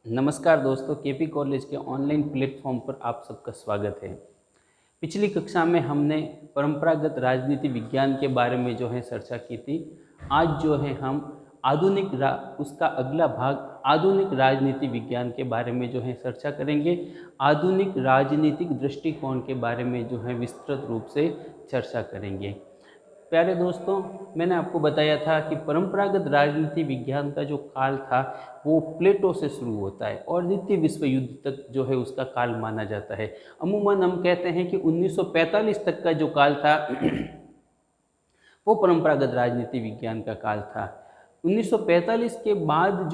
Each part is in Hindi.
नमस्कार दोस्तों, केपी कॉलेज के ऑनलाइन प्लेटफॉर्म पर आप सबका स्वागत है। पिछली कक्षा में हमने परंपरागत राजनीति विज्ञान के बारे में चर्चा की थी। आज हम उसका अगला भाग आधुनिक राजनीति विज्ञान के बारे में चर्चा करेंगे। आधुनिक राजनीतिक दृष्टिकोण के बारे में विस्तृत रूप से चर्चा करेंगे। प्यारे दोस्तों, मैंने आपको बताया था कि परंपरागत राजनीति विज्ञान का जो काल था वो प्लेटो से शुरू होता है और द्वितीय विश्व युद्ध तक उसका काल माना जाता है। अमूमन हम कहते हैं कि 1945 तक का जो काल था वो परंपरागत राजनीति विज्ञान का काल था। 1945 के बाद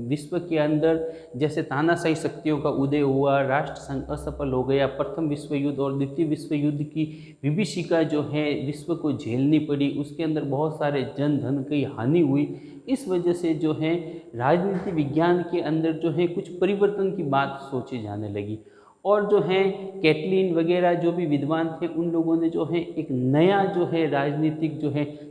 विश्व के अंदर जैसे तानाशाही शक्तियों का उदय हुआ, राष्ट्र संघ असफल हो गया, प्रथम विश्व युद्ध और द्वितीय विश्व युद्ध की विभीषिका विश्व को झेलनी पड़ी, उसके अंदर बहुत सारे जन धन की हानि हुई। इस वजह से राजनीति विज्ञान के अंदर कुछ परिवर्तन की बात सोची जाने लगी और कैटलिन वगैरह जो भी विद्वान थे उन लोगों ने एक नया राजनीतिक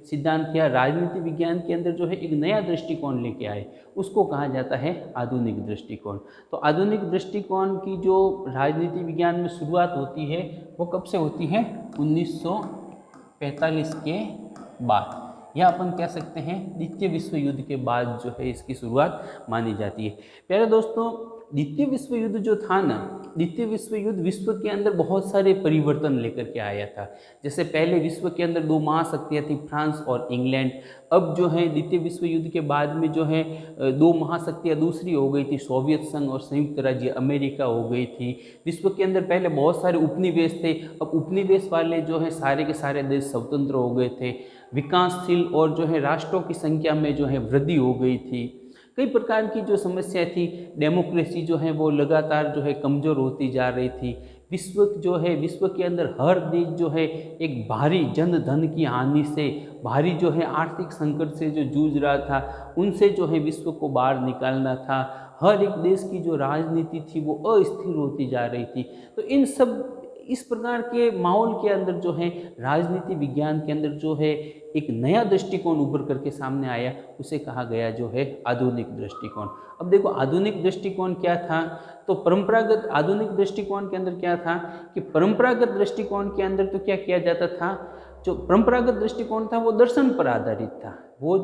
सिद्धांत या राजनीति विज्ञान के अंदर एक नया दृष्टिकोण लेके आए। उसको कहा जाता है आधुनिक दृष्टिकोण। तो आधुनिक दृष्टिकोण की जो राजनीति विज्ञान में शुरुआत होती है वो कब से होती है? 1945 के बाद, या अपन कह सकते हैं द्वितीय विश्व युद्ध के बाद इसकी शुरुआत मानी जाती है। प्यारे दोस्तों, द्वितीय विश्व युद्ध जो था ना, द्वितीय विश्व युद्ध विश्व के अंदर बहुत सारे परिवर्तन लेकर के आया था। जैसे पहले विश्व के अंदर दो महाशक्तियाँ थी, फ्रांस और इंग्लैंड। अब द्वितीय विश्व युद्ध के बाद में दो महाशक्तियाँ दूसरी हो गई थी, सोवियत संघ और संयुक्त राज्य अमेरिका हो गई थी। विश्व के अंदर पहले बहुत सारे उपनिवेश थे, अब उपनिवेश वाले सारे के सारे देश स्वतंत्र हो गए थे। विकासशील और राष्ट्रों की संख्या में वृद्धि हो गई थी। कई प्रकार की जो समस्या थी, डेमोक्रेसी वो लगातार कमज़ोर होती जा रही थी। विश्व के अंदर हर देश एक भारी जन धन की हानि से, भारी आर्थिक संकट से जो जूझ रहा था, उनसे विश्व को बाहर निकालना था। हर एक देश की जो राजनीति थी वो अस्थिर होती जा रही थी। तो इस प्रकार के माहौल के अंदर राजनीति विज्ञान के अंदर एक नया दृष्टिकोण उभर करके सामने आया, उसे कहा गया आधुनिक दृष्टिकोण। अब देखो, आधुनिक दृष्टिकोण क्या था? तो परंपरागत आधुनिक दृष्टिकोण के अंदर क्या था कि परंपरागत दृष्टिकोण के अंदर तो क्या किया जाता था, जो परंपरागत दृष्टिकोण था वो दर्शन पर आधारित था, वो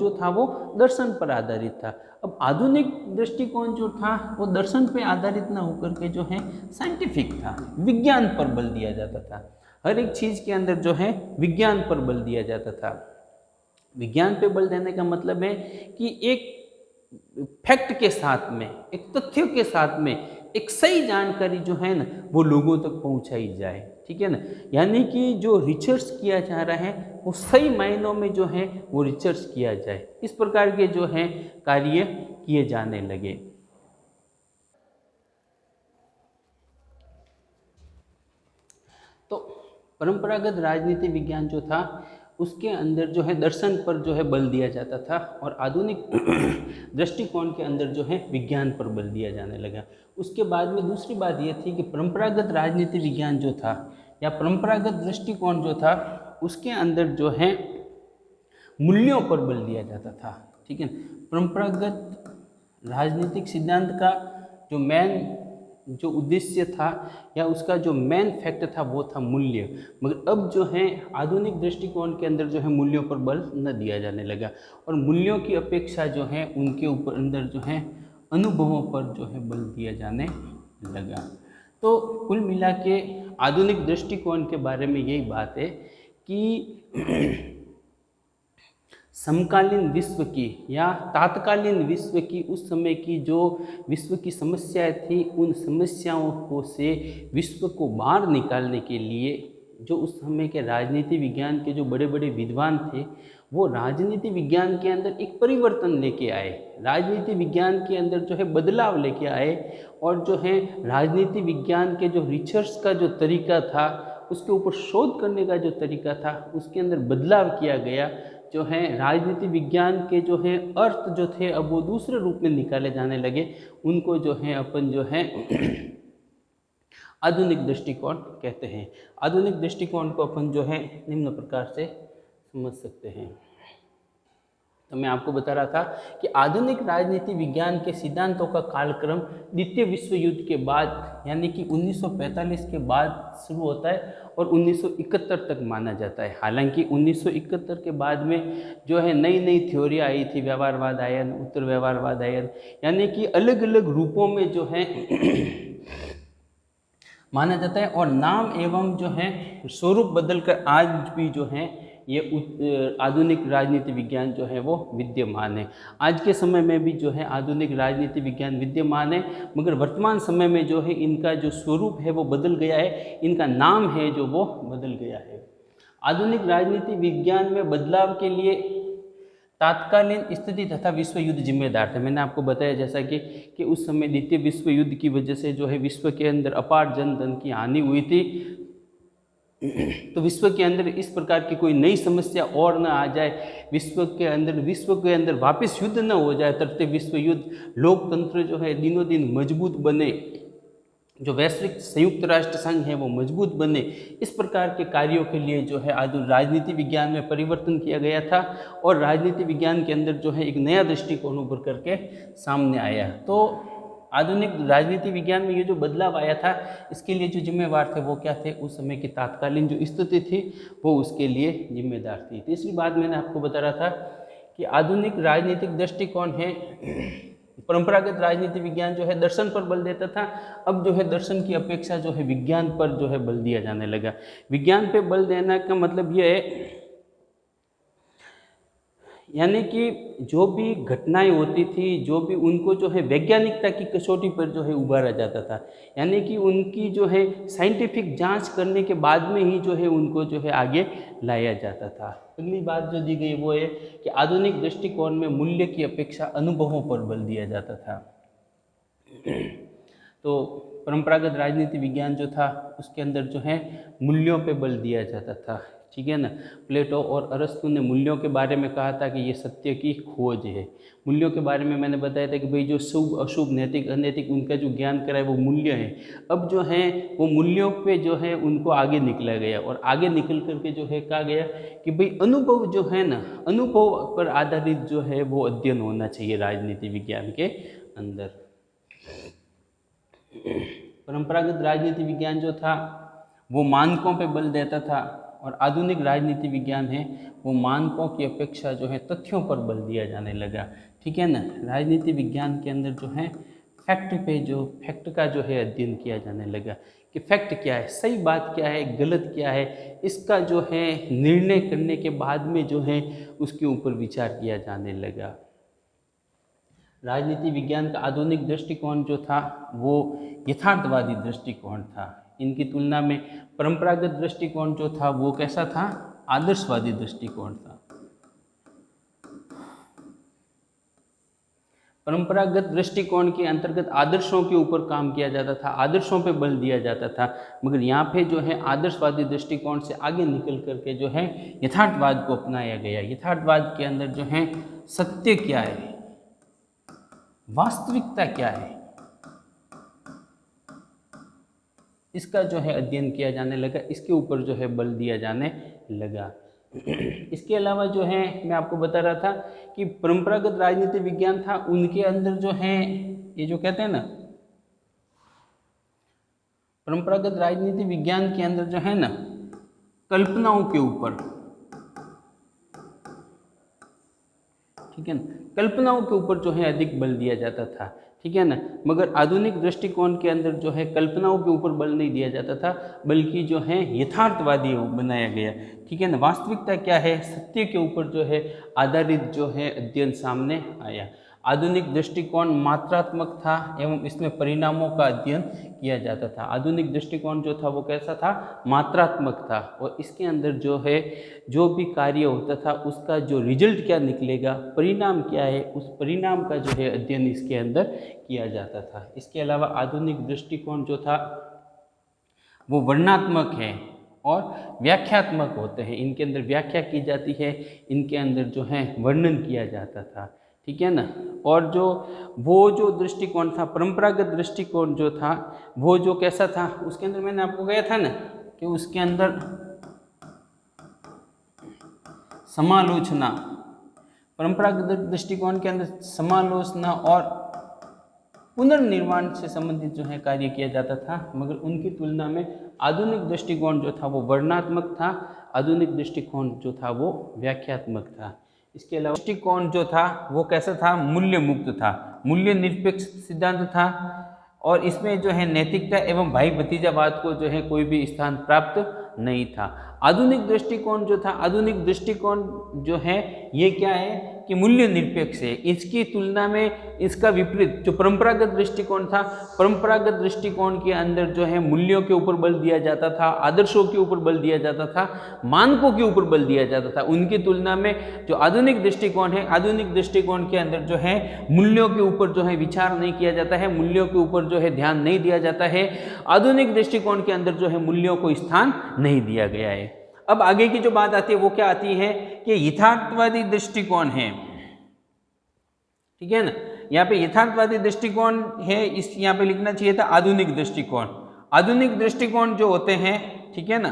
दर्शन पर आधारित था। अब आधुनिक दृष्टिकोण जो था वो दर्शन पे आधारित ना होकर के साइंटिफिक था, विज्ञान पर बल दिया जाता था। हर एक चीज़ के अंदर विज्ञान पर बल दिया जाता था। विज्ञान पे बल देने का मतलब है कि एक फैक्ट के साथ में, एक तथ्यों के साथ में एक सही जानकारी है ना वो लोगों तक पहुंचाई जाए, ठीक है ना। यानी कि जो रिसर्च किया जा रहा है वो सही मायनों में वो रिसर्च किया जाए। इस प्रकार के कार्य किए जाने लगे। तो परंपरागत राजनीति विज्ञान जो था उसके अंदर दर्शन पर बल दिया जाता था और आधुनिक दृष्टिकोण के अंदर विज्ञान पर बल दिया जाने लगा। उसके बाद में दूसरी बात यह थी कि परंपरागत राजनीति विज्ञान जो था या परंपरागत दृष्टिकोण जो था उसके अंदर मूल्यों पर बल दिया जाता था, ठीक है। परंपरागत राजनीतिक सिद्धांत का जो उद्देश्य था या उसका जो मेन फैक्ट था वो था मूल्य। मगर अब आधुनिक दृष्टिकोण के अंदर मूल्यों पर बल न दिया जाने लगा और मूल्यों की अपेक्षा उनके ऊपर अंदर अनुभवों पर बल दिया जाने लगा। तो कुल मिला के आधुनिक दृष्टिकोण के बारे में यही बात है कि समकालीन विश्व की या तात्कालीन विश्व की उस समय की जो विश्व की समस्याएं थी, उन समस्याओं को से विश्व को बाहर निकालने के लिए जो उस समय के राजनीति विज्ञान के जो बड़े बड़े विद्वान थे वो राजनीति विज्ञान के अंदर एक परिवर्तन लेके आए, राजनीति विज्ञान के अंदर बदलाव लेके आए और राजनीति विज्ञान के जो रिसर्च का जो तरीका था, उसके ऊपर शोध करने का जो तरीका था, उसके अंदर बदलाव किया गया। राजनीति विज्ञान के अर्थ जो थे अब वो दूसरे रूप में निकाले जाने लगे। उनको अपन आधुनिक दृष्टिकोण कहते हैं। आधुनिक दृष्टिकोण को अपन निम्न प्रकार से समझ सकते हैं। तो मैं आपको बता रहा था कि आधुनिक राजनीति विज्ञान के सिद्धांतों का कालक्रम द्वितीय विश्व युद्ध के बाद यानी कि 1945 के बाद शुरू होता है और 1971 तक माना जाता है। हालांकि 1971 के बाद में जो है नई नई थ्योरी आई थी, व्यवहारवाद आयन, उत्तर व्यवहारवाद आयन, यानी कि अलग अलग रूपों में जो है माना जाता है और नाम एवं जो है स्वरूप बदलकर आज भी जो है ये आधुनिक राजनीति विज्ञान जो है वो विद्यमान है। आज के समय में भी जो है आधुनिक राजनीति विज्ञान विद्यमान है, मगर वर्तमान समय में जो है इनका जो स्वरूप है वो बदल गया है, इनका नाम है जो वो बदल गया है। आधुनिक राजनीति विज्ञान में बदलाव के लिए तात्कालीन स्थिति तथा विश्व युद्ध जिम्मेदार थे। मैंने आपको बताया जैसा कि उस समय द्वितीय विश्व युद्ध की वजह से जो है विश्व के अंदर अपार जन धन की हानि हुई थी, तो विश्व के अंदर इस प्रकार की कोई नई समस्या और न आ जाए, विश्व के अंदर वापस युद्ध न हो जाए, तृतीय विश्व युद्ध, लोकतंत्र जो है दिनों दिन मजबूत बने, जो वैश्विक संयुक्त राष्ट्र संघ है वो मजबूत बने, इस प्रकार के कार्यों के लिए जो है आधुनिक राजनीति विज्ञान में परिवर्तन किया गया था और राजनीति विज्ञान के अंदर जो है एक नया दृष्टिकोण उभर करके सामने आया। तो आधुनिक राजनीति विज्ञान में ये जो बदलाव आया था, इसके लिए जो जिम्मेवार थे वो क्या थे, उस समय की तात्कालीन जो स्थिति थी वो उसके लिए जिम्मेदार थी। तीसरी बात मैंने आपको बता रहा था कि आधुनिक राजनीतिक दृष्टिकोण है, परंपरागत राजनीति विज्ञान जो है दर्शन पर बल देता था, अब जो है दर्शन की अपेक्षा जो है विज्ञान पर जो है बल दिया जाने लगा। विज्ञान पे बल देने का मतलब ये है यानी कि जो भी घटनाएं होती थी, जो भी उनको जो है वैज्ञानिकता की कसौटी पर जो है उभारा जाता था, यानी कि उनकी जो है साइंटिफिक जांच करने के बाद में ही जो है उनको जो है आगे लाया जाता था। अगली बात जो दी गई वो है कि आधुनिक दृष्टिकोण में मूल्य की अपेक्षा अनुभवों पर बल दिया जाता था। तो परंपरागत राजनीति विज्ञान जो था उसके अंदर जो है मूल्यों पे बल दिया जाता था, ठीक है ना। प्लेटो और अरस्तु ने मूल्यों के बारे में कहा था कि ये सत्य की खोज है। मूल्यों के बारे में मैंने बताया था कि भाई जो शुभ अशुभ, नैतिक अनैतिक, उनका जो ज्ञान करा है वो मूल्य है। अब जो है वो मूल्यों पे जो है उनको आगे निकला गया और आगे निकल करके जो है कहा गया कि भाई अनुभव जो है ना, अनुभव पर आधारित जो है वो अध्ययन होना चाहिए राजनीति विज्ञान के अंदर। परंपरागत राजनीति विज्ञान जो था वो मानकों पे बल देता था और आधुनिक राजनीति विज्ञान है वो मानकों की अपेक्षा जो है तथ्यों पर बल दिया जाने लगा, ठीक है ना। राजनीति विज्ञान के अंदर जो है फैक्ट का जो है अध्ययन किया जाने लगा कि फैक्ट क्या है, सही बात क्या है, गलत क्या है, इसका जो है निर्णय करने के बाद में जो है उसके ऊपर विचार किया जाने लगा। राजनीति विज्ञान का आधुनिक दृष्टिकोण जो था वो यथार्थवादी दृष्टिकोण था। इनकी तुलना में परंपरागत दृष्टिकोण जो था वो कैसा था, आदर्शवादी दृष्टिकोण था। परंपरागत दृष्टिकोण के अंतर्गत आदर्शों के ऊपर काम किया जाता था, आदर्शों पे बल दिया जाता था, मगर यहाँ पे जो है आदर्शवादी दृष्टिकोण से आगे निकल करके जो है यथार्थवाद को अपनाया गया। यथार्थवाद के अंदर जो है सत्य क्या है, वास्तविकता क्या है, इसका जो है अध्ययन किया जाने लगा, इसके ऊपर जो है बल दिया जाने लगा। इसके अलावा जो है मैं आपको बता रहा था कि परंपरागत राजनीति विज्ञान था, उनके अंदर जो है ये जो कहते हैं ना, परंपरागत राजनीति विज्ञान के अंदर जो है ना कल्पनाओं के ऊपर, ठीक है ना, कल्पनाओं के ऊपर जो है अधिक बल दिया जाता था, ठीक है ना। मगर आधुनिक दृष्टिकोण के अंदर जो है कल्पनाओं के ऊपर बल नहीं दिया जाता था, बल्कि जो है यथार्थवादी बनाया गया, ठीक है ना। वास्तविकता क्या है, सत्य के ऊपर जो है आधारित जो है अध्ययन सामने आया। आधुनिक दृष्टिकोण मात्रात्मक था एवं इसमें परिणामों का अध्ययन किया जाता था। आधुनिक दृष्टिकोण जो था वो कैसा था, मात्रात्मक था और इसके अंदर जो है जो भी कार्य होता था उसका जो रिजल्ट क्या निकलेगा, परिणाम क्या है, उस परिणाम का जो है अध्ययन इसके अंदर किया जाता था। इसके अलावा आधुनिक दृष्टिकोण जो था वो वर्णनात्मक है और व्याख्यात्मक होते हैं। इनके अंदर व्याख्या की जाती है, इनके अंदर जो है वर्णन किया जाता था, ठीक है ना। और जो दृष्टिकोण था, परंपरागत दृष्टिकोण जो था वो जो कैसा था, उसके अंदर मैंने आपको कहा था ना कि उसके अंदर समालोचना, परंपरागत दृष्टिकोण के अंदर समालोचना और पुनर्निर्माण से संबंधित जो है कार्य किया जाता था, मगर उनकी तुलना में आधुनिक दृष्टिकोण जो था वो वर्णनात्मक था, आधुनिक दृष्टिकोण जो था वो व्याख्यात्मक था। इसके अलावा दृष्टिकोण जो था वो कैसा था, मूल्य मुक्त था, मूल्य निरपेक्ष सिद्धांत था, और इसमें जो है नैतिकता एवं भाई भतीजावाद को जो है कोई भी स्थान प्राप्त नहीं था। आधुनिक दृष्टिकोण जो था, आधुनिक दृष्टिकोण जो है ये क्या है कि मूल्य निरपेक्ष है। इसकी तुलना में इसका विपरीत जो परंपरागत दृष्टिकोण था, परंपरागत दृष्टिकोण के अंदर जो है मूल्यों के ऊपर बल दिया जाता था, आदर्शों के ऊपर बल दिया जाता था, मानकों के ऊपर बल दिया जाता था। उनकी तुलना में जो आधुनिक दृष्टिकोण है, आधुनिक दृष्टिकोण के अंदर जो है मूल्यों के ऊपर जो है विचार नहीं किया जाता है, मूल्यों के ऊपर जो है ध्यान नहीं दिया जाता है। आधुनिक दृष्टिकोण के अंदर जो है मूल्यों को स्थान नहीं दिया गया है। अब आगे की जो बात आती है वो क्या आती है कि यथार्थवादी दृष्टिकोण है, ठीक है ना। यहाँ पे यथार्थवादी दृष्टिकोण है, इस यहाँ पे लिखना चाहिए था आधुनिक दृष्टिकोण। आधुनिक दृष्टिकोण जो होते हैं, ठीक है ना,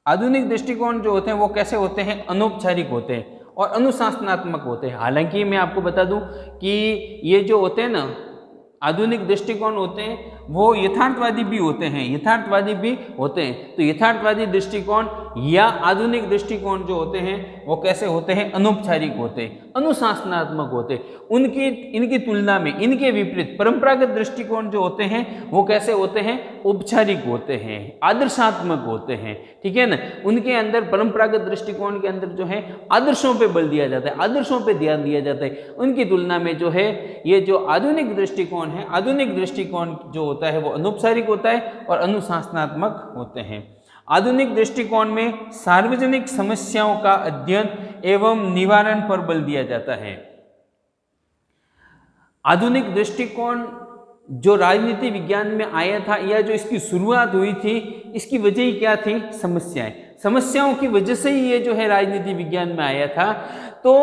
आधुनिक दृष्टिकोण जो होते हैं वो कैसे होते हैं, अनौपचारिक होते हैं और अनुशासनात्मक होते हैं। हालांकि मैं आपको बता दूं कि ये जो होते हैं ना आधुनिक दृष्टिकोण होते हैं वो यथार्थवादी भी होते हैं, यथार्थवादी भी होते हैं। तो यथार्थवादी दृष्टिकोण या आधुनिक दृष्टिकोण जो होते हैं वो कैसे होते हैं, अनौपचारिक होते हैं, अनुशासनात्मक होते हैं। इनकी तुलना में, इनके विपरीत परंपरागत दृष्टिकोण जो होते हैं वो कैसे होते हैं, औपचारिक होते हैं, आदर्शात्मक होते हैं, ठीक है ना। उनके अंदर परंपरागत दृष्टिकोण के अंदर जो है आदर्शों पे बल दिया जाता है, आदर्शों पे ध्यान दिया जाता है। उनकी तुलना में जो है ये जो आधुनिक दृष्टिकोण है, आधुनिक दृष्टिकोण जो होता है वो अनौपचारिक होता है और अनुशासनात्मक होते हैं। आधुनिक दृष्टिकोण में सार्वजनिक समस्याओं का अध्ययन एवं निवारण पर बल दिया जाता है। आधुनिक दृष्टिकोण जो राजनीति विज्ञान में आया था या जो इसकी शुरुआत हुई थी, इसकी वजह ही क्या थी, समस्याएं। समस्याओं की वजह से ही ये जो है राजनीति विज्ञान में आया था। तो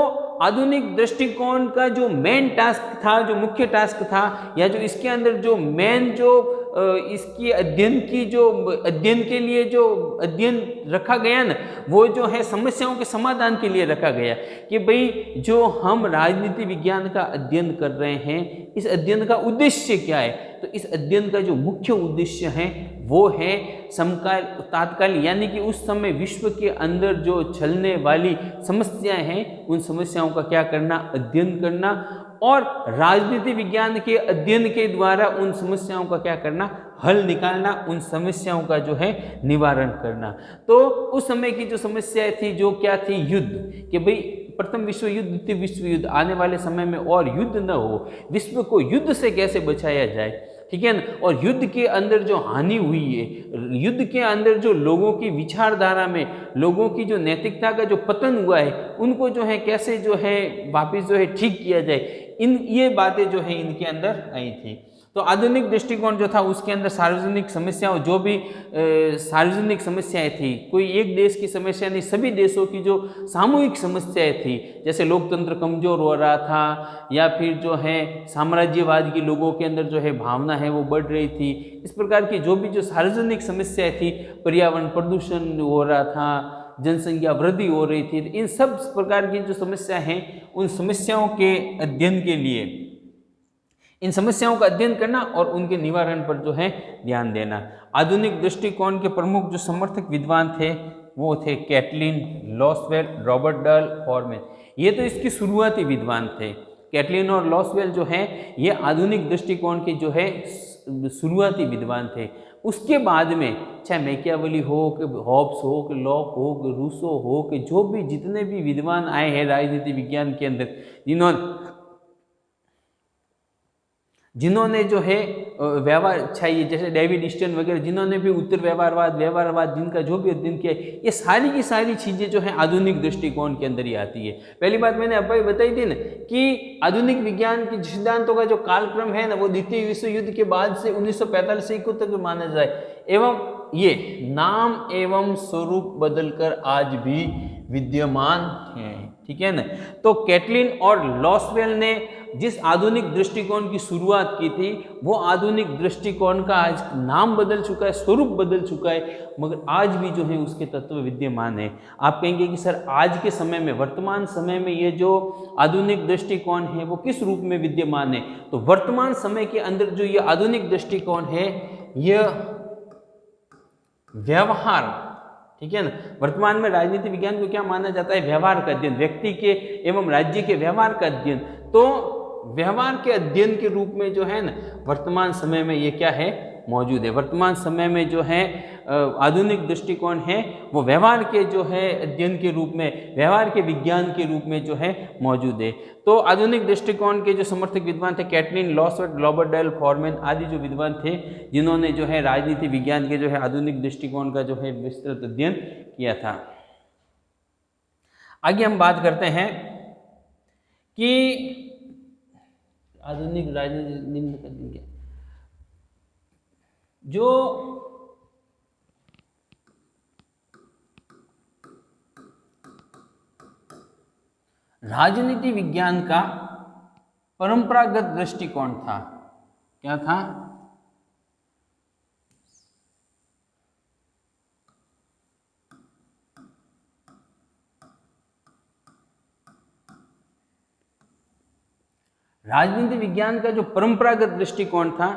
आधुनिक दृष्टिकोण का जो मेन टास्क था, जो मुख्य टास्क था, या जो इसके अंदर जो मेन जो इसकी अध्ययन के लिए जो अध्ययन रखा गया ना, वो जो है समस्याओं के समाधान के लिए रखा गया कि भाई जो हम राजनीति विज्ञान का अध्ययन कर रहे हैं, इस अध्ययन का उद्देश्य क्या है। तो इस अध्ययन का जो मुख्य उद्देश्य है वो है समकाल तात्काल, यानी कि उस समय विश्व के अंदर जो चलने वाली समस्याएं हैं उन समस्याओं का क्या करना, अध्ययन करना, और राजनीति विज्ञान के अध्ययन के द्वारा उन समस्याओं का क्या करना, हल निकालना, उन समस्याओं का जो है निवारण करना। तो उस समय की जो समस्याएं थी, जो क्या थी, युद्ध, कि भाई प्रथम विश्व युद्ध, द्वितीय विश्व युद्ध, आने वाले समय में और युद्ध न हो, विश्व को युद्ध से कैसे बचाया जाए, ठीक है ना। और युद्ध के अंदर जो हानि हुई है, युद्ध के अंदर जो लोगों की विचारधारा में, लोगों की जो नैतिकता का जो पतन हुआ है, उनको जो है कैसे जो है वापस जो है ठीक किया जाए, ये बातें जो है इनके अंदर आई थी। तो आधुनिक दृष्टिकोण जो था उसके अंदर सार्वजनिक समस्याओं, जो भी सार्वजनिक समस्याएं थी, कोई एक देश की समस्या नहीं, सभी देशों की जो सामूहिक समस्याएं थी, जैसे लोकतंत्र कमजोर हो रहा था, या फिर जो है साम्राज्यवाद की लोगों के अंदर जो है भावना है वो बढ़ रही थी, इस प्रकार की जो भी जो सार्वजनिक समस्याएं थी, पर्यावरण प्रदूषण हो रहा था, जनसंख्या वृद्धि हो रही थी, इन सब प्रकार की जो समस्या हैं उन समस्याओं के अध्ययन के लिए, इन समस्याओं का अध्ययन करना और उनके निवारण पर जो है ध्यान देना। आधुनिक दृष्टिकोण के प्रमुख जो समर्थक विद्वान थे वो थे कैटलिन, लॉसवेल, रॉबर्ट डल, फॉरमैन। ये तो इसके शुरुआती विद्वान थे। कैटलिन और लॉसवेल जो हैं ये आधुनिक दृष्टिकोण के जो है शुरुआती विद्वान थे। उसके बाद में चाहे मैकियावेली हो, कि हॉब्स हो, कि लॉक हो, कि रूसो हो, कि जो भी जितने भी विद्वान आए हैं राजनीति विज्ञान के अंदर, जिन्होंने जो है व्यवहार चाहिए, जैसे डेविड ईस्टन वगैरह, जिन्होंने भी उत्तर व्यवहारवाद जिनका जो भी अध्ययन किया, ये सारी की सारी चीज़ें जो है आधुनिक दृष्टिकोण के अंदर ही आती है। पहली बात मैंने आपको बताई थी ना कि आधुनिक विज्ञान के सिद्धांतों का जो कालक्रम है ना, वो द्वितीय विश्व युद्ध के बाद से 1945 से 71 तक माना जाए, एवं ये नाम एवं स्वरूप बदलकर आज भी विद्यमान है, ठीक है ना। तो कैटलिन और लॉसवेल ने जिस आधुनिक दृष्टिकोण की शुरुआत की थी वो आधुनिक दृष्टिकोण का आज नाम बदल चुका है, स्वरूप बदल चुका है, मगर आज भी जो है उसके तत्व विद्यमान है। आप कहेंगे कि सर आज के समय में, वर्तमान समय में ये जो आधुनिक दृष्टिकोण है वो किस रूप में विद्यमान है? तो वर्तमान समय के अंदर जो ये आधुनिक दृष्टिकोण है यह व्यवहार, ठीक है ना, वर्तमान में राजनीति विज्ञान को क्या माना जाता है? व्यवहार का अध्ययन, व्यक्ति के एवं राज्य के व्यवहार का अध्ययन। तो व्यवहार के अध्ययन के रूप में जो है ना वर्तमान समय में ये क्या है? मौजूद है। वर्तमान समय में जो है आधुनिक दृष्टिकोण है वो व्यवहार के जो है अध्ययन के रूप में, व्यवहार के विज्ञान के रूप में जो है मौजूद है। तो आधुनिक दृष्टिकोण के जो समर्थक विद्वान थे कैटलिन लॉसवर्थ, ग्लोबरडेल, फॉरमैन आदि जो विद्वान थे जिन्होंने जो है राजनीति विज्ञान के जो है आधुनिक दृष्टिकोण का जो है विस्तृत अध्ययन किया था। आगे हम बात करते हैं कि आधुनिक राजनीति जो राजनीति विज्ञान का परंपरागत दृष्टिकोण था, क्या था? राजनीति विज्ञान का जो परंपरागत दृष्टिकोण था,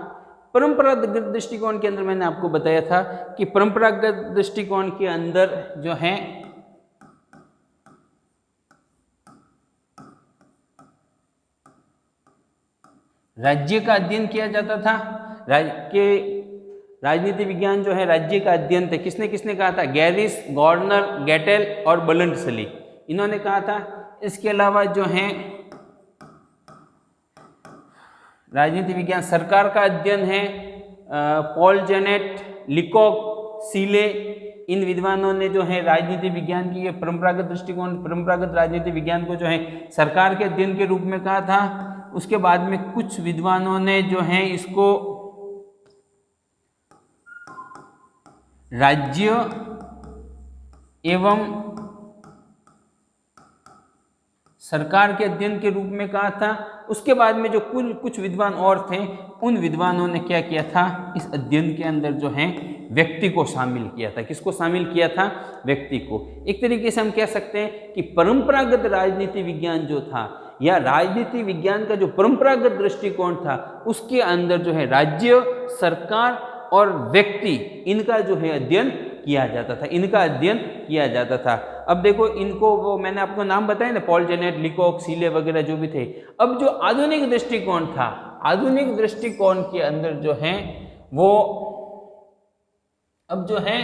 परंपरागत दृष्टिकोण के अंदर मैंने आपको बताया था कि परंपरागत दृष्टिकोण के अंदर जो है राज्य का अध्ययन किया जाता था। राजनीति विज्ञान जो है राज्य का अध्ययन थे। किसने किसने कहा था? गैरिस, गॉर्डनर, गेटेल और बलंटसली, इन्होंने कहा था। इसके अलावा जो है राजनीति विज्ञान सरकार का अध्ययन है, पॉल जेनेट, लिकॉक, सीले, इन विद्वानों ने जो है राजनीति विज्ञान की परंपरागत दृष्टिकोण, परंपरागत राजनीति विज्ञान को जो है सरकार के अध्ययन के रूप में कहा था। उसके बाद में कुछ विद्वानों ने जो है इसको राज्य एवं सरकार के अध्ययन के रूप में कहा था। उसके बाद में जो कुछ विद्वान और थे उन विद्वानों ने क्या किया था? इस अध्ययन के अंदर जो है व्यक्ति को शामिल किया था। किसको शामिल किया था? व्यक्ति को। एक तरीके से हम कह सकते हैं कि परंपरागत राजनीति विज्ञान जो था या राजनीति विज्ञान का जो परंपरागत दृष्टिकोण था उसके अंदर जो है राज्य, सरकार और व्यक्ति, इनका जो है अध्ययन किया जाता था, इनका अध्ययन किया जाता था। अब देखो इनको, वो मैंने आपको नाम बताया ना, पॉल जेनेट, लिकॉक, सीले वगैरह जो भी थे। अब जो आधुनिक दृष्टिकोण था, आधुनिक दृष्टिकोण के अंदर जो है वो अब जो है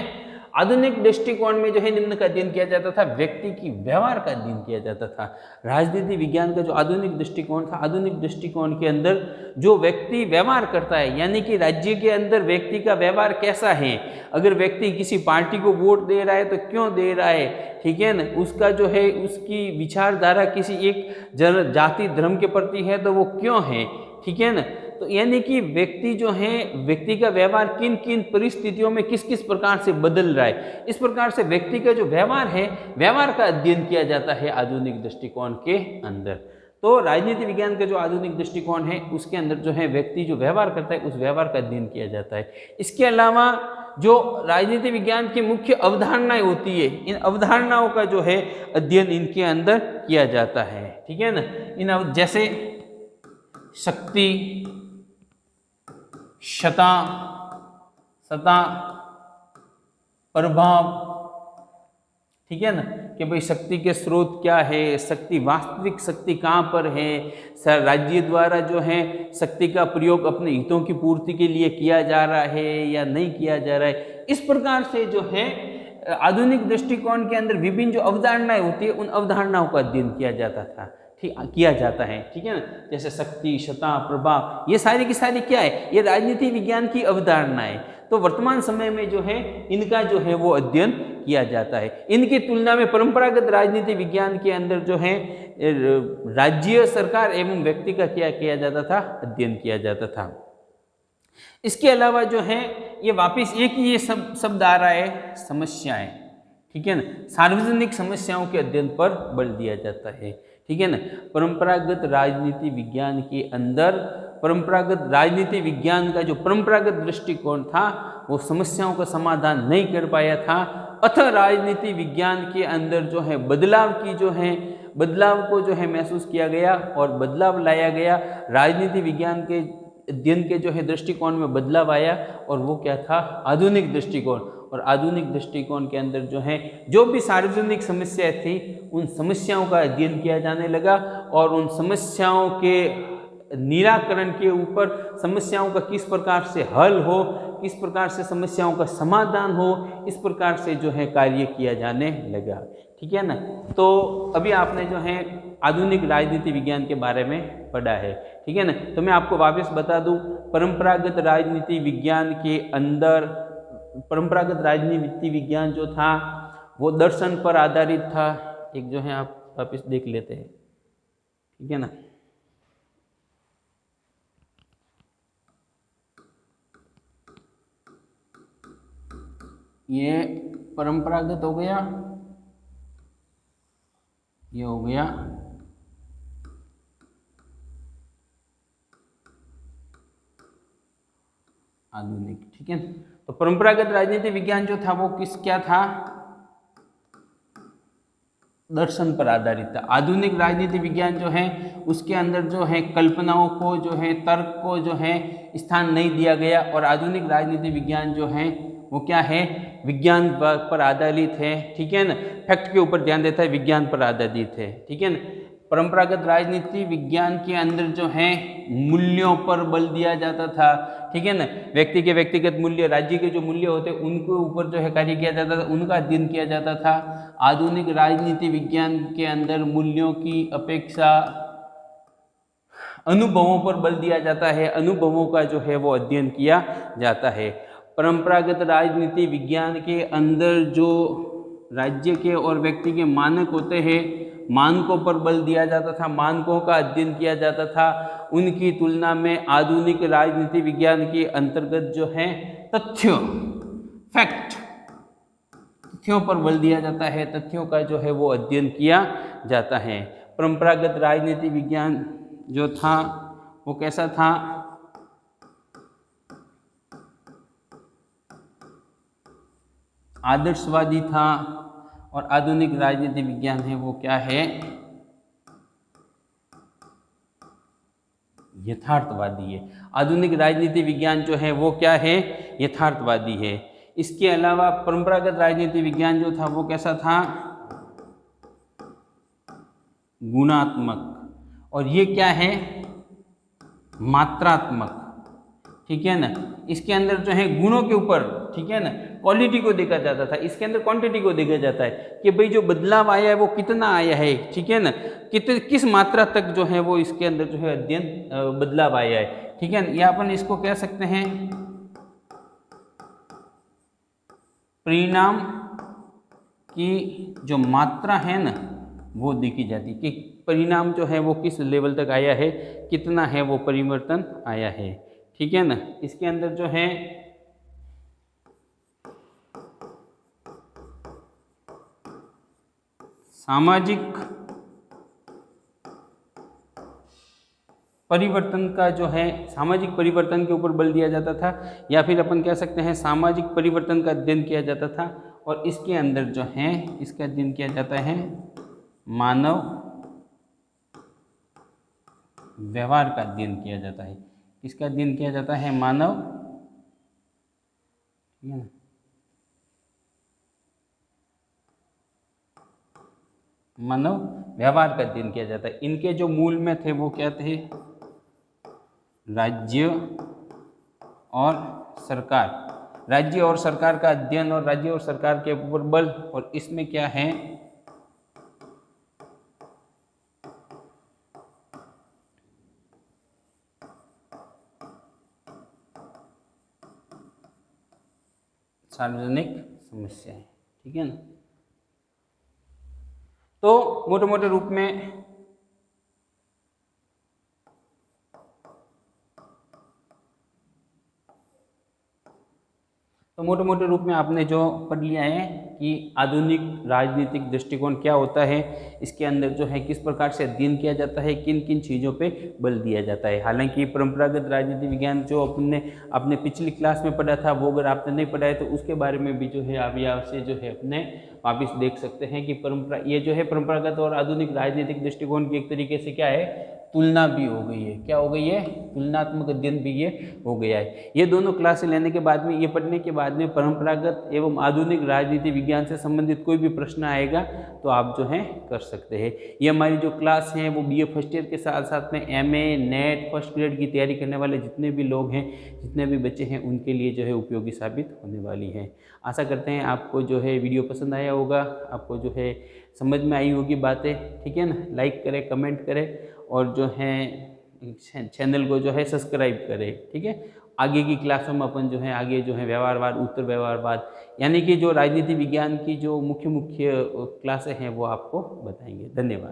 आधुनिक दृष्टिकोण में जो है निम्न का अध्ययन किया जाता था, व्यक्ति की व्यवहार का अध्ययन किया जाता था। राजनीति विज्ञान का जो आधुनिक दृष्टिकोण था, आधुनिक दृष्टिकोण के अंदर जो व्यक्ति व्यवहार करता है, यानी कि राज्य के अंदर व्यक्ति का व्यवहार कैसा है, अगर व्यक्ति किसी पार्टी को वोट दे रहा है तो क्यों दे रहा है, ठीक है ना, उसका जो है उसकी विचारधारा किसी एक जाति धर्म के प्रति है तो वो क्यों है, ठीक है ना। तो यानी कि व्यक्ति जो है, व्यक्ति का व्यवहार किन किन परिस्थितियों में किस किस प्रकार से बदल रहा है, इस प्रकार से व्यक्ति का जो व्यवहार है, व्यवहार का अध्ययन किया जाता है आधुनिक दृष्टिकोण के अंदर। तो राजनीति विज्ञान का जो आधुनिक दृष्टिकोण है उसके अंदर जो है व्यक्ति जो व्यवहार करता है उस व्यवहार का अध्ययन किया जाता है। इसके अलावा जो राजनीति विज्ञान की मुख्य अवधारणाएं होती है, इन अवधारणाओं का जो है अध्ययन इनके अंदर किया जाता है, ठीक है ना। इन जैसे शक्ति, सत्ता, प्रभाव, ठीक है ना, कि भाई शक्ति के स्रोत क्या है, शक्ति, वास्तविक शक्ति कहाँ पर है, राज्य द्वारा जो है शक्ति का प्रयोग अपने हितों की पूर्ति के लिए किया जा रहा है या नहीं किया जा रहा है। इस प्रकार से जो है आधुनिक दृष्टिकोण के अंदर विभिन्न जो अवधारणाएं होती है उन अवधारणाओं का अध्ययन किया जाता था, किया जाता है, ठीक है ना। जैसे शक्ति, सत्ता, प्रभाव, ये सारी की सारी क्या है, ये राजनीति विज्ञान की अवधारणाएं। तो वर्तमान समय में जो है इनका जो है वो अध्ययन किया जाता है। इनकी तुलना में परंपरागत राजनीति विज्ञान के अंदर जो है राज्य, सरकार एवं व्यक्ति का क्या किया जाता था? अध्ययन किया जाता था। इसके अलावा जो है ये वापिस एक ही ये शब्द आ रहा है, समस्याएं, ठीक है ना, सार्वजनिक समस्याओं के अध्ययन पर बल दिया जाता है, ठीक है ना। परंपरागत राजनीति विज्ञान के अंदर परंपरागत राजनीति विज्ञान का जो परंपरागत दृष्टिकोण था वो समस्याओं का समाधान नहीं कर पाया था, अतः राजनीति विज्ञान के अंदर जो है बदलाव को जो है महसूस किया गया और बदलाव लाया गया। राजनीति विज्ञान के अध्ययन के जो है दृष्टिकोण में बदलाव आया और वो क्या था, आधुनिक दृष्टिकोण। और आधुनिक दृष्टिकोण के अंदर जो है जो भी सार्वजनिक समस्याएं थी उन समस्याओं का अध्ययन किया जाने लगा और उन समस्याओं के निराकरण के ऊपर, समस्याओं का किस प्रकार से हल हो, किस प्रकार से समस्याओं का समाधान हो, इस प्रकार से जो है कार्य किया जाने लगा। ठीक है ना। तो अभी आपने जो है आधुनिक राजनीति विज्ञान के बारे में पढ़ा है। ठीक है ना। तो मैं आपको वापस बता दूं, परंपरागत राजनीति विज्ञान के अंदर परंपरागत राजनीति विज्ञान जो था वो दर्शन पर आधारित था। एक जो है आप वापस देख लेते हैं। ठीक है ना। ये परंपरागत हो गया, ये हो गया आधुनिक। ठीक है। तो परंपरागत राजनीति विज्ञान जो था वो क्या था, दर्शन पर आधारित था। आधुनिक राजनीति विज्ञान जो है उसके अंदर जो है कल्पनाओं को जो है, तर्क को जो है स्थान नहीं दिया गया और आधुनिक राजनीति विज्ञान जो है वो क्या है, विज्ञान पर आधारित है। ठीक है ना। फैक्ट के ऊपर ध्यान देता है, विज्ञान पर आधारित है। ठीक है ना। परंपरागत राजनीति विज्ञान के अंदर जो है मूल्यों पर बल दिया जाता था। ठीक है ना। व्यक्ति के व्यक्तिगत मूल्य, राज्य के जो मूल्य होते हैं उनके ऊपर जो है कार्य किया जाता था, उनका अध्ययन किया जाता था। आधुनिक राजनीति विज्ञान के अंदर मूल्यों की अपेक्षा अनुभवों पर बल दिया जाता है, अनुभवों का जो है वो अध्ययन किया जाता है। परंपरागत राजनीति विज्ञान के अंदर जो राज्य के और व्यक्ति के मानक होते हैं, मानकों पर बल दिया जाता था, मानकों का अध्ययन किया जाता था। उनकी तुलना में आधुनिक राजनीति विज्ञान के अंतर्गत जो है तथ्य, फैक्ट, तथ्यों पर बल दिया जाता है, तथ्यों का जो है वो अध्ययन किया जाता है। परंपरागत राजनीति विज्ञान जो था वो कैसा था, आदर्शवादी था। और आधुनिक राजनीति विज्ञान है वो क्या है, यथार्थवादी है। आधुनिक राजनीति विज्ञान जो है वो क्या है, यथार्थवादी है। इसके अलावा परंपरागत राजनीति विज्ञान जो था वो कैसा था, गुणात्मक। और ये क्या है, मात्रात्मक। ठीक है ना। इसके अंदर जो है गुणों के ऊपर, ठीक है ना, क्वालिटी को देखा जाता था। इसके अंदर क्वांटिटी को देखा जाता है कि भाई जो बदलाव आया है वो कितना आया है। ठीक है ना। किस मात्रा तक जो है वो इसके अंदर जो है अध्ययन बदलाव आया है। ठीक है ना। या अपन इसको कह सकते हैं परिणाम की जो मात्रा है ना वो देखी जाती है कि परिणाम जो है वो किस लेवल तक आया है, कितना है वो परिवर्तन आया है। ठीक है ना। इसके अंदर जो है सामाजिक परिवर्तन का जो है, सामाजिक परिवर्तन के ऊपर बल दिया जाता था, या फिर अपन कह सकते हैं सामाजिक परिवर्तन का अध्ययन किया जाता था। और इसके अंदर जो है इसका अध्ययन किया जाता है मानव व्यवहार का अध्ययन किया जाता है। इसका अध्ययन किया जाता है मानव, ठीक है ना, मानव व्यवहार का अध्ययन किया जाता है। इनके जो मूल में थे वो क्या थे, राज्य और सरकार, राज्य और सरकार का अध्ययन और राज्य और सरकार के ऊपर बल। और इसमें क्या है, सार्वजनिक समस्याएं। ठीक है ना। तो मोटे मोटे रूप में आपने जो पढ़ लिया है कि आधुनिक राजनीतिक दृष्टिकोण क्या होता है, इसके अंदर जो है किस प्रकार से अध्ययन किया जाता है, किन किन चीज़ों पे बल दिया जाता है। हालांकि परंपरागत राजनीति विज्ञान जो अपने पिछली क्लास में पढ़ा था, वो अगर आपने नहीं पढ़ा है तो उसके बारे में भी जो है आप यहाँ से जो है अपने वापिस देख सकते हैं कि ये जो है परंपरागत और आधुनिक राजनीतिक दृष्टिकोण की एक तरीके से क्या है, तुलना भी हो गई है। क्या हो गई है? तुलनात्मक अध्ययन भी ये हो गया है। ये दोनों क्लासें लेने के बाद में, ये पढ़ने के बाद में परंपरागत एवं आधुनिक राजनीति विज्ञान से संबंधित कोई भी प्रश्न आएगा तो आप जो है कर सकते हैं। ये हमारी जो क्लास है वो बीए फर्स्ट ईयर के साथ साथ में एमए नेट फर्स्ट ग्रेड की तैयारी करने वाले जितने भी लोग हैं, जितने भी बच्चे हैं, उनके लिए जो है उपयोगी साबित होने वाली है। आशा करते हैं आपको जो है वीडियो पसंद आया होगा, आपको जो है समझ में आई होगी बातें, ठीक है ना। लाइक करें, कमेंट करें और जो है चैनल को जो है सब्सक्राइब करें, ठीक है। आगे की क्लासों में अपन जो है आगे जो है व्यवहारवाद, उत्तर व्यवहारवाद, यानी कि जो राजनीति विज्ञान की जो मुख्य क्लासें हैं वो आपको बताएंगे। धन्यवाद।